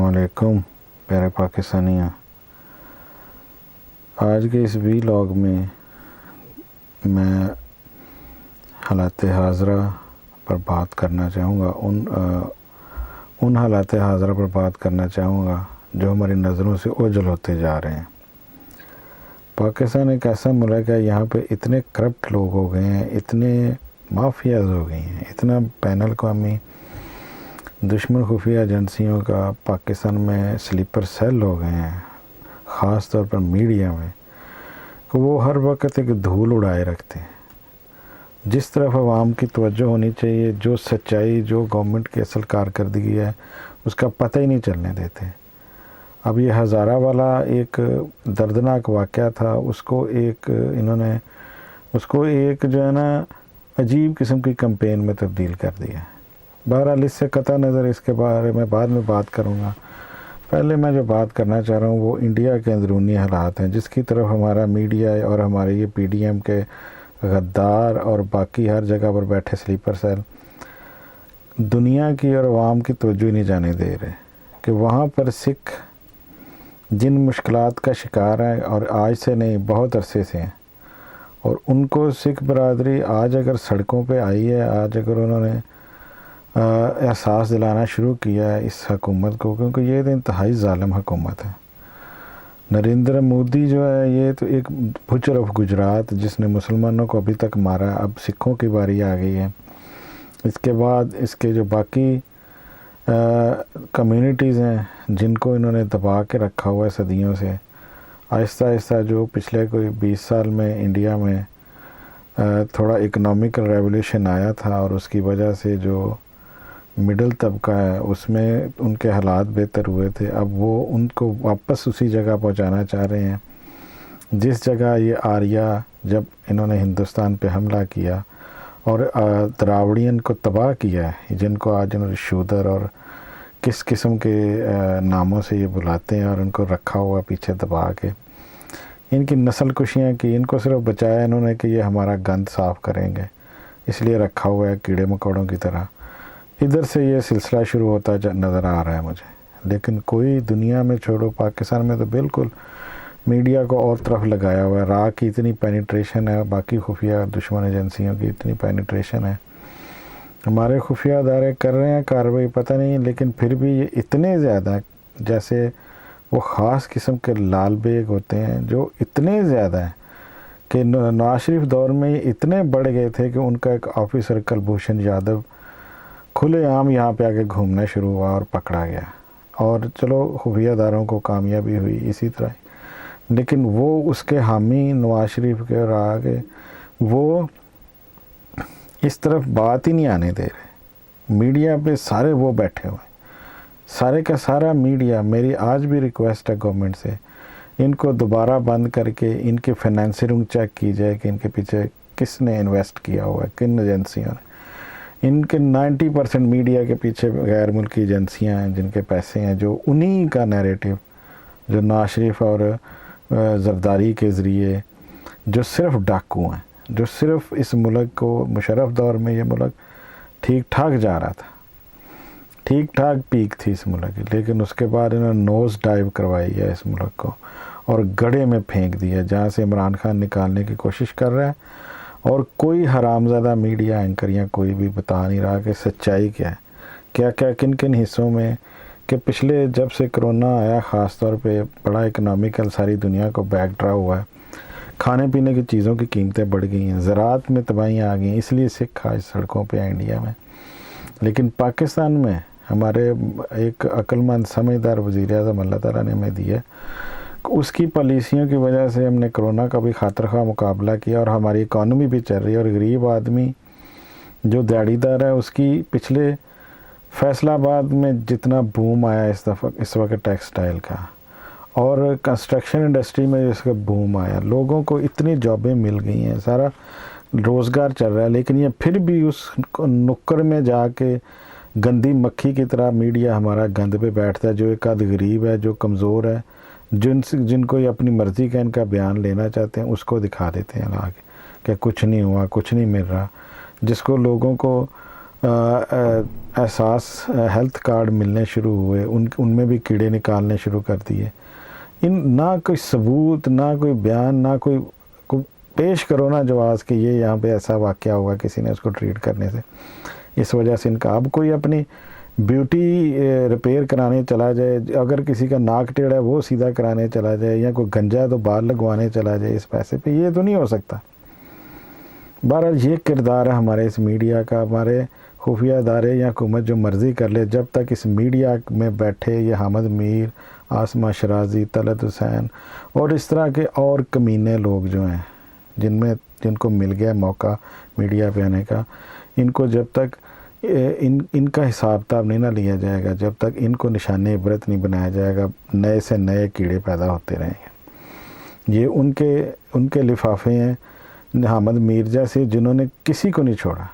علیکم پیارے پاکستانیوں، آج کے اس ویلاگ میں میں حالات حاضرہ پر بات کرنا چاہوں گا، ان حالات حاضرہ پر بات کرنا چاہوں گا جو ہماری نظروں سے اوجھل ہوتے جا رہے ہیں۔ پاکستان ایک ایسا ملک ہے، یہاں پہ اتنے کرپٹ لوگ ہو گئے ہیں، اتنے مافیاز ہو گئی ہیں، اتنا بین الاقوامی دشمن خفیہ ایجنسیوں کا پاکستان میں سلیپر سیل ہو گئے ہیں، خاص طور پر میڈیا میں، کہ وہ ہر وقت ایک دھول اڑائے رکھتے ہیں۔ جس طرف عوام کی توجہ ہونی چاہیے، جو سچائی، جو گورنمنٹ کی اصل کارکردگی ہے، اس کا پتہ ہی نہیں چلنے دیتے۔ اب یہ ہزارہ والا ایک دردناک واقعہ تھا، اس کو ایک جو ہے نا عجیب قسم کی کمپین میں تبدیل کر دیا۔ بہرحال اس سے قطع نظر اس کے بارے میں بعد میں بات کروں گا۔ پہلے میں جو بات کرنا چاہ رہا ہوں وہ انڈیا کے اندرونی حالات ہیں، جس کی طرف ہمارا میڈیا اور ہمارے یہ پی ڈی ایم کے غدار اور باقی ہر جگہ پر بیٹھے سلیپر سیل دنیا کی اور عوام کی توجہ نہیں جانے دے رہے کہ وہاں پر سکھ جن مشکلات کا شکار ہیں، اور آج سے نہیں بہت عرصے سے ہیں، اور ان کو سکھ برادری آج اگر سڑکوں پہ آئی ہے، آج اگر انہوں نے احساس دلانا شروع کیا ہے اس حکومت کو، کیونکہ یہ تو انتہائی ظالم حکومت ہے۔ نریندر مودی جو ہے یہ تو ایک بچر آف گجرات، جس نے مسلمانوں کو ابھی تک مارا، اب سکھوں کی باری آ گئی ہے۔ اس کے بعد اس کے جو باقی کمیونٹیز ہیں جن کو انہوں نے دبا کے رکھا ہوا ہے صدیوں سے، آہستہ آہستہ جو پچھلے کوئی 20 سال میں انڈیا میں تھوڑا اکنامیکل ریولیوشن آیا تھا، اور اس کی وجہ سے جو مڈل طبقہ ہے اس میں ان کے حالات بہتر ہوئے تھے، اب وہ ان کو واپس اسی جگہ پہنچانا چاہ رہے ہیں جس جگہ یہ آریہ جب انہوں نے ہندوستان پہ حملہ کیا اور دراوڑین کو تباہ کیا ہے، جن کو آج انہوں نے شودر اور کس قسم کے ناموں سے یہ بلاتے ہیں، اور ان کو رکھا ہوا پیچھے دبا کے ان کی نسل کشیاں کی، ان کو صرف بچایا انہوں نے کہ یہ ہمارا گند صاف کریں گے، اس لیے رکھا ہوا ہے کیڑے مکوڑوں کی طرح۔ ادھر سے یہ سلسلہ شروع ہوتا نظر آ رہا ہے مجھے، لیکن کوئی دنیا میں چھوڑو، پاکستان میں تو بالکل میڈیا کو اور طرف لگایا ہوا ہے۔ راہ کی اتنی پینیٹریشن ہے، باقی خفیہ دشمن ایجنسیوں کی اتنی پینیٹریشن ہے، ہمارے خفیہ ادارے کر رہے ہیں کارروائی پتہ نہیں، لیکن پھر بھی یہ اتنے زیادہ ہیں، جیسے وہ خاص قسم کے لال بیگ ہوتے ہیں جو اتنے زیادہ ہیں کہ نواز شریف دور میں یہ اتنے بڑھ گئے تھے کہ ان کا ایک آفیسر کلبھوشن یادو کھلے عام یہاں پہ آ کے گھومنا شروع ہوا اور پکڑا گیا، اور چلو خفیہ اداروں کو کامیابی ہوئی اسی طرح، لیکن وہ اس کے حامی نواز شریف کے اور آگے وہ اس طرف بات ہی نہیں آنے دے رہے۔ میڈیا پہ سارے وہ بیٹھے ہوئے، سارے کا سارا میڈیا۔ میری آج بھی ریکویسٹ ہے گورنمنٹ سے، ان کو دوبارہ بند کر کے ان کی فنانسنگ چیک کی جائے کہ ان کے پیچھے کس نے انویسٹ کیا ہوا ہے، کن ایجنسیوں نے۔ ان کے 90% میڈیا کے پیچھے غیر ملکی ایجنسیاں ہیں جن کے پیسے ہیں، جو انہی کا نیریٹو، جو نواز شریف اور زرداری کے ذریعے جو صرف ڈاکو ہیں، جو صرف اس ملک کو مشرف دور میں یہ ملک ٹھیک ٹھاک جا رہا تھا، ٹھیک ٹھاک پیک تھی اس ملک کی، لیکن اس کے بعد انہوں نے نوز ڈائیو کروائی ہے اس ملک کو اور گڑھے میں پھینک دیا، جہاں سے عمران خان نکالنے کی کوشش کر رہا ہے، اور کوئی حرامزادہ میڈیا اینکر یا کوئی بھی بتا نہیں رہا کہ سچائی کیا ہے، کیا کیا کن کن حصوں میں، کہ پچھلے جب سے کرونا آیا خاص طور پہ بڑا اکنامیکل ساری دنیا کو بیک ڈرا ہوا ہے، کھانے پینے کی چیزوں کی قیمتیں بڑھ گئی ہیں، زراعت میں تباہیاں آ گئی ہیں، اس لیے سکھ آج سڑکوں پہ ہیں انڈیا میں۔ لیکن پاکستان میں ہمارے ایک عقل مند سمجھدار وزیر اعظم اللہ تعالیٰ نے ہمیں دی ہے، اس کی پالیسیوں کی وجہ سے ہم نے کرونا کا بھی خاطر خواہ مقابلہ کیا، اور ہماری اکانومی بھی چل رہی ہے، اور غریب آدمی جو دیہڑی دار ہے اس کی پچھلے فیصل آباد میں جتنا بوم آیا اس وقت ٹیکسٹائل کا، اور کنسٹرکشن انڈسٹری میں جس کا بوم آیا، لوگوں کو اتنی جابیں مل گئی ہیں، سارا روزگار چل رہا ہے، لیکن یہ پھر بھی اس نکڑ میں جا کے گندی مکھی کی طرح میڈیا ہمارا گند پہ بیٹھتا ہے، جو ایک آدھ غریب ہے، جو کمزور ہے، جن کو یہ اپنی مرضی کا ان کا بیان لینا چاہتے ہیں، اس کو دکھا دیتے ہیں آگے کہ کچھ نہیں ہوا، کچھ نہیں مل رہا، جس کو لوگوں کو احساس ہیلتھ کارڈ ملنے شروع ہوئے، ان میں بھی کیڑے نکالنے شروع کر دیے. نہ کوئی ثبوت، نہ کوئی بیان، نہ کوئی پیش کرو نا جواز کہ یہ یہاں پہ ایسا واقعہ ہوا کسی نے اس کو ٹریٹ کرنے سے. اس وجہ سے ان کا اب کوئی اپنی بیوٹی ریپیئر کرانے چلا جائے، اگر کسی کا ناک ٹیڑھا ہے وہ سیدھا کرانے چلا جائے، یا کوئی گنجا ہے تو بال لگوانے چلا جائے اس پیسے پہ، یہ تو نہیں ہو سکتا. بہرحال یہ کردار ہے ہمارے اس میڈیا کا. ہمارے خفیہ ادارے یا حکومت جو مرضی کر لے، جب تک اس میڈیا میں بیٹھے یہ حامد میر، عاصمہ شرازی، طلعت حسین اور اس طرح کے اور کمینے لوگ جو ہیں جن کو مل گیا موقع میڈیا پہ آنے کا، ان کو جب تک ان کا حساب کتاب نہیں نہ لیا جائے گا، جب تک ان کو نشان عبرت نہیں بنایا جائے گا، نئے سے نئے کیڑے پیدا ہوتے رہیں گے. یہ ان کے لفافے ہیں حامد میر جیسے، جنہوں نے کسی کو نہیں چھوڑا.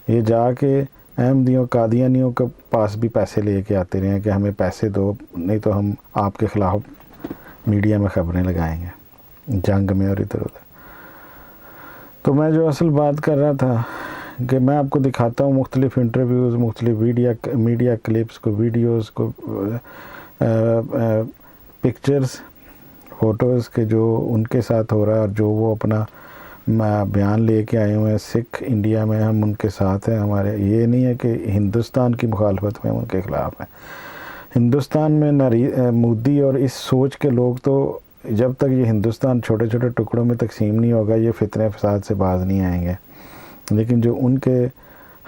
یہ جا کے احمدیوں قادیانیوں کے پاس بھی پیسے لے کے آتے رہے ہیں کہ ہمیں پیسے دو، نہیں تو ہم آپ کے خلاف میڈیا میں خبریں لگائیں گے، جنگ میں اور ادھر ادھر. تو میں جو اصل بات کر رہا تھا کہ میں آپ کو دکھاتا ہوں مختلف انٹرویوز، مختلف میڈیا کلپس کو، ویڈیوز کو، پکچرز، فوٹوز کے جو ان کے ساتھ ہو رہا ہے اور جو وہ اپنا بیان لے کے آئے ہوئے ہیں. سکھ انڈیا میں ہم ان کے ساتھ ہیں. ہمارے یہ نہیں ہے کہ ہندوستان کی مخالفت میں ہم ان کے خلاف ہیں. ہندوستان میں مودی اور اس سوچ کے لوگ تو جب تک یہ ہندوستان چھوٹے چھوٹے ٹکڑوں میں تقسیم نہیں ہوگا یہ فتنے فساد سے باز نہیں آئیں گے. لیکن جو ان کے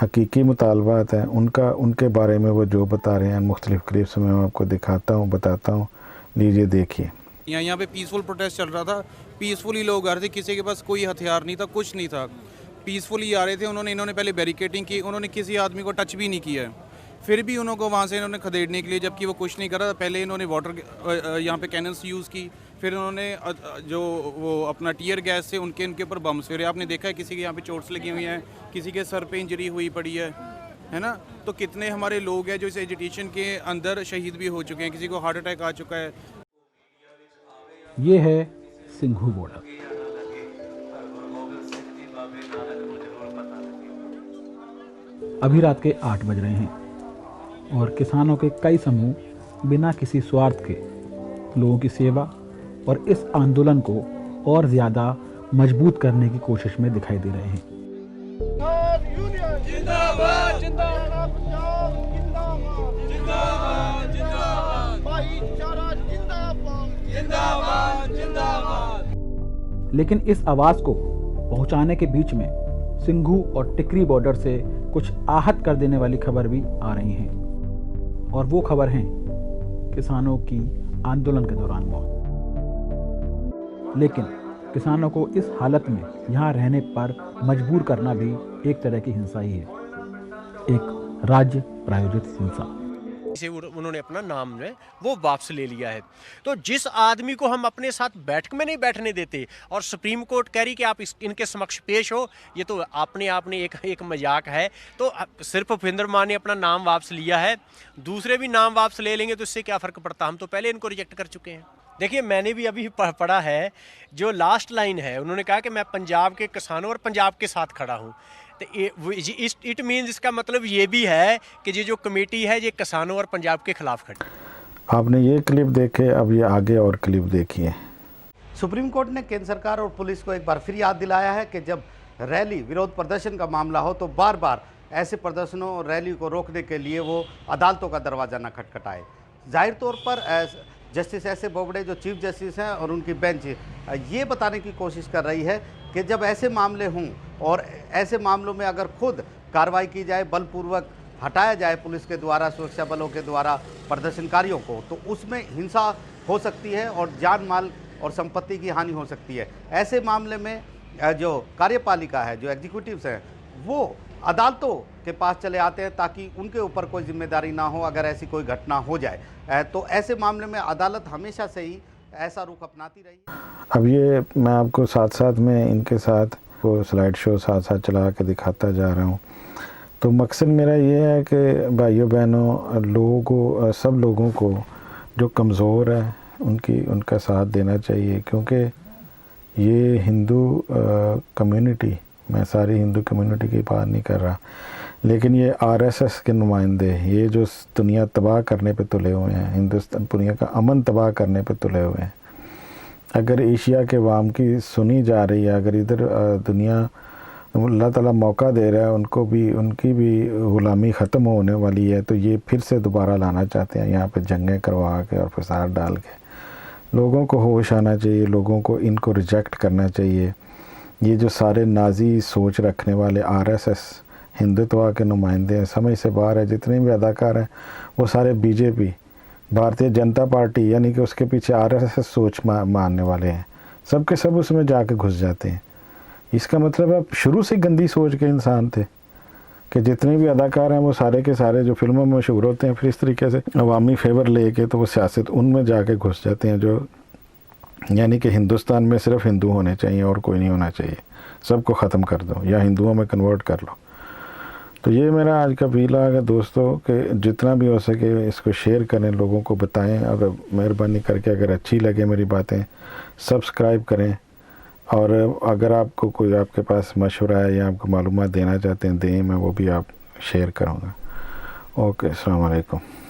حقیقی مطالبات ہیں ان کے بارے میں وہ جو بتا رہے ہیں مختلف کلپس میں آپ کو دکھاتا ہوں، بتاتا ہوں. لیجئے دیکھیے. یہاں پہ پیسفل پروٹیسٹ چل رہا تھا، پیسفلی لوگ آ رہے تھے، کسی کے پاس کوئی ہتھیار نہیں تھا، کچھ نہیں تھا، پیسفلی آ رہے تھے. انہوں نے پہلے بیریکیڈنگ کی، انہوں نے کسی آدمی کو ٹچ بھی نہیں کیا ہے. پھر بھی انہوں کو وہاں سے انہوں نے کھدیڑنے کے لیے، جبکہ وہ کچھ نہیں کر رہا تھا. پہلے انہوں نے واٹر یہاں پہ کیننس یوز کی، پھر انہوں نے جو وہ اپنا ٹیئر گیس سے ان کے اوپر بمس پھیرے. آپ نے دیکھا ہے کسی کے یہاں پہ چوٹس لگی ہوئی ہیں، کسی کے سر پہ انجری ہوئی پڑی ہے نا. تو کتنے ہمارے لوگ ہیں جو اس ایجیٹیشن کے اندر شہید بھی ہو چکے ہیں، کسی کو ہارٹ اٹیک آ چکا ہے. یہ ہے سنگھو بارڈر. ابھی رات کے 8 بج رہے ہیں اور کسانوں کے کئی سموہ بنا کسی سوارتھ کے لوگوں کی سیوا اور اس آندولن کو اور زیادہ مضبوط کرنے کی کوشش میں دکھائی دے رہے ہیں. لیکن اس آواز کو پہنچانے کے بیچ میں سنگھو اور ٹکری بارڈر سے کچھ آہت کر دینے والی خبر بھی آ رہی ہیں، اور وہ خبر ہیں کسانوں کی آندولن کے دوران موت. لیکن کسانوں کو اس حالت میں یہاں رہنے پر مجبور کرنا بھی ایک طرح کی ہنسا ہی ہے، ایک راجیہ پرایوجت ہنسا. سے انہوں نے اپنا نام جو ہے وہ واپس لے لیا ہے. تو جس آدمی کو ہم اپنے ساتھ بیٹھک میں نہیں بیٹھنے دیتے اور سپریم کورٹ کہہ رہی کہ آپ ان کے سمکش پیش ہو، یہ تو آپ نے ایک مذاق ہے. تو صرف بھوپندر مان نے اپنا نام واپس لیا ہے، دوسرے بھی نام واپس لے لیں گے تو اس سے کیا فرق پڑتا؟ ہم تو پہلے ان کو ریجیکٹ کر چکے ہیں. دیکھیے میں نے بھی ابھی پڑھا ہے جو لاسٹ لائن ہے، انہوں نے کہا کہ میں پنجاب کے کسانوں اور پنجاب کے ساتھ کھڑا ہوں. اٹ مینز اس کا مطلب یہ بھی ہے کہ یہ جو کمیٹی ہے یہ کسانوں اور پنجاب کے خلاف کھڑی. آپ نے یہ کلپ دیکھے، اب یہ آگے اور کلپ دیکھیے. سپریم کورٹ نے کیندر سرکار اور پولیس کو ایک بار پھر یاد دلایا ہے کہ جب ریلی ویرودھ پردرشن کا معاملہ ہو تو بار بار ایسے پردرشنوں اور ریلی کو روکنے کے لیے وہ عدالتوں کا دروازہ نہ کھٹکھٹائے. ظاہر طور پر جسٹس ایس اے بوبڈے جو چیف جسٹس ہیں اور ان کی بینچ یہ بتانے کی کوشش کر رہی ہے کہ جب ایسے معاملے ہوں اور ایسے معاملوں میں اگر خود کارروائی کی جائے، بل پوروک ہٹایا جائے پولیس کے دوارا، سرکشا بلوں کے دوارا پردرشنکاریوں کو، تو اس میں ہنسا ہو سکتی ہے اور جان مال اور سمپتی کی ہانی ہو سکتی ہے. ایسے معاملے میں جو کاریہ پالیکا ہے، جو ایگزیکٹوز ہیں، وہ عدالتوں کے پاس چلے آتے ہیں تاکہ ان کے اوپر کوئی ذمہ داری نہ ہو اگر ایسی کوئی گھٹنا ہو جائے. تو ایسے معاملے میں عدالت ہمیشہ سے ہی ایسا رخ اپناتی رہی. اب یہ میں آپ کو ساتھ ساتھ میں ان کے ساتھ وہ سلائیڈ شو ساتھ ساتھ چلا کے دکھاتا جا رہا ہوں. تو مقصد میرا یہ ہے کہ بھائیوں بہنوں، لوگوں کو، سب لوگوں کو جو کمزور ہے ان کا ساتھ دینا چاہیے، کیونکہ یہ ہندو کمیونٹی، میں ساری ہندو کمیونٹی کی بات نہیں کر رہا، لیکن یہ RSS کے نمائندے، یہ جو دنیا تباہ کرنے پہ تلے ہوئے ہیں، ہندوستان دنیا کا امن تباہ کرنے پہ تلے ہوئے ہیں، اگر ایشیا کے عوام کی سنی جا رہی ہے، اگر ادھر دنیا اللہ تعالیٰ موقع دے رہا ہے ان کی بھی غلامی ختم ہونے والی ہے، تو یہ پھر سے دوبارہ لانا چاہتے ہیں یہاں پہ جنگیں کروا کے اور فساد ڈال کے۔ لوگوں کو ہوش آنا چاہیے، لوگوں کو ان کو ریجیکٹ کرنا چاہیے۔ یہ جو سارے نازی سوچ رکھنے والے RSS ہندوتوا کے نمائندے ہیں، سمجھ سے باہر ہے، جتنے بھی اداکار ہیں وہ سارے BJP بھارتیہ جنتا پارٹی یعنی کہ اس کے پیچھے RSS سوچ ماننے والے ہیں، سب کے سب اس میں جا کے گھس جاتے ہیں۔ اس کا مطلب ہے شروع سے گندی سوچ کے انسان تھے کہ جتنے بھی اداکار ہیں وہ سارے کے سارے جو فلموں میں مشہور ہوتے ہیں، پھر اس طریقے سے عوامی فیور لے کے تو وہ سیاست ان میں جا کے گھس جاتے ہیں، جو یعنی کہ ہندوستان میں صرف ہندو ہونے چاہیے اور کوئی نہیں ہونا چاہیے، سب کو ختم کر دو یا ہندوؤں میں کنورٹ کر لو۔ تو یہ میرا آج کا ویلاگ ہے دوستوں، کہ جتنا بھی ہو سکے اس کو شیئر کریں، لوگوں کو بتائیں، اگر مہربانی کر کے اگر اچھی لگے میری باتیں سبسکرائب کریں، اور اگر آپ کو کوئی آپ کے پاس مشورہ ہے یا آپ کو معلومات دینا چاہتے ہیں دیں، میں وہ بھی آپ شیئر کروں گا۔ اوکے، السلام علیکم۔